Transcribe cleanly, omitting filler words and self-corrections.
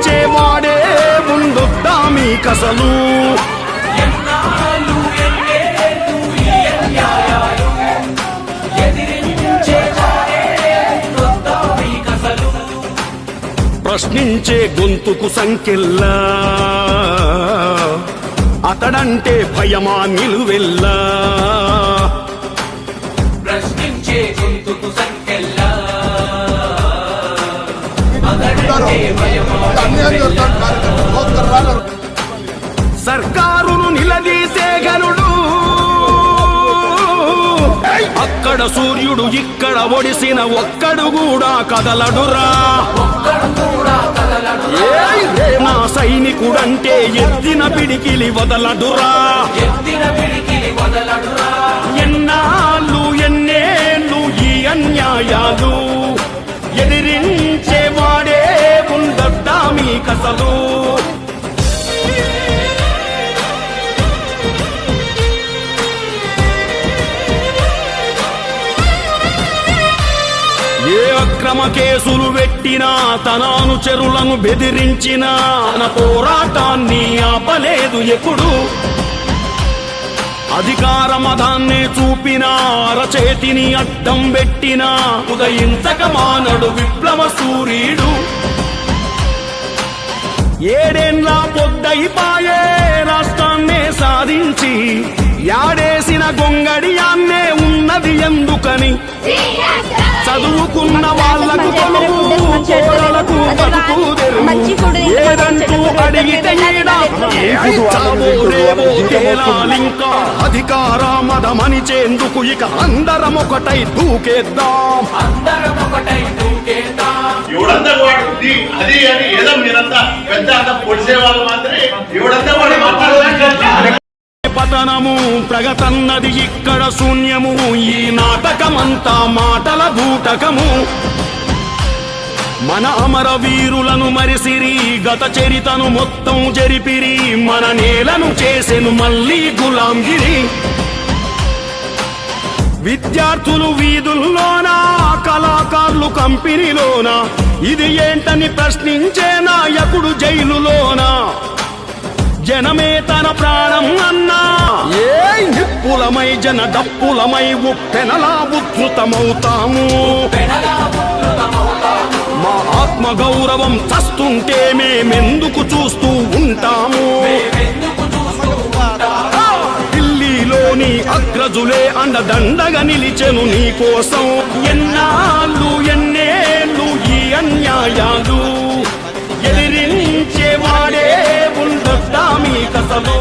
ఎదిరించేవాడే ముందొద్దా మీకసలు. ప్రశ్నించే గొంతుకు సంకెల్లా అతడంటే భయమా నిలువెల్లా. ప్రశ్నించే గొంతుకు సంకెల్లా అతడంటే భయమా నిలువెల్లా. సర్కారును నిలదీసే గనుడు అక్కడ సూర్యుడు ఇక్కడ ఒడిసిన ఒక్కడు కూడా కదలడురా. నా సైనికుడంటే ఎత్తిన పిడికిలి వదలడురా. ఎన్నాళ్ళు ఎన్నేళ్ళు ఈ అన్యాయాలు ఎదిరించేవాడే ఉండొద్దా మీకసలు. ఏ అక్రమ కేసులు పెట్టినా తన అనుచరులను బెదిరించినా తన పోరాటాన్ని ఆపలేదు ఎప్పుడు. అధికార మదాన్ని చూపినా అరచేతిని అడ్డం పెట్టినా ఉదయించక మానడు విప్లవ సూర్యుడు. ఏడేండ్ల పొద్దయిపాయే రాష్ట్రాన్నే సాధించి యాడేసిన గొంగడియాన్నే ఉన్నది ఎందుకని. చదువుకున్న వాళ్లకు కొలువు కోరలకు బతుకు తెరువు ఏదంటూ అడిగితే తేలాలింకా. అధికార మదమనిచేందుకు ఇక అందరం ఒకటై దూకేద్దాం. ఎవడంతా అది అని ఏదో మీరంతా పెద్ద అంతా పొడిసే వాళ్ళు మాత్రమే ఎవడంతా వాడు మాట్లాడాలి. పతనము ప్రగతన్నది ఇక్కడ శూన్యము. ఈ నాటకమంతా మాటల బూటకము. మన అమర వీరులను మరిసిరి గత చరితను మొత్తం జరిపిరి. మన నేలను చేసెను మళ్ళీ గులాంగిరి. విద్యార్థులు వీధుల్లోనా కళాకారులు కంపెనీలోనా ఇది ఏంటని ప్రశ్నించే నాయకుడు జైలులోనా. జనమే తన ప్రాణం అన్నా ఏ నిప్పులమై జన డప్పులమై ఉప్పెనలా ఉద్ధృతమవుతాము. మా ఆత్మ గౌరవం చస్తుంటే మేమెందుకు చూస్తూ ఉంటాము. ఢిల్లీలోని అగ్రజులే అండదండగా నిలిచెను నీకోసం. ఎన్నాళ్ళు ఎన్నేళ్ళు ఈ అన్యాయాలు ఎదిరించేవాడే ఉండొద్దా మీకసలు.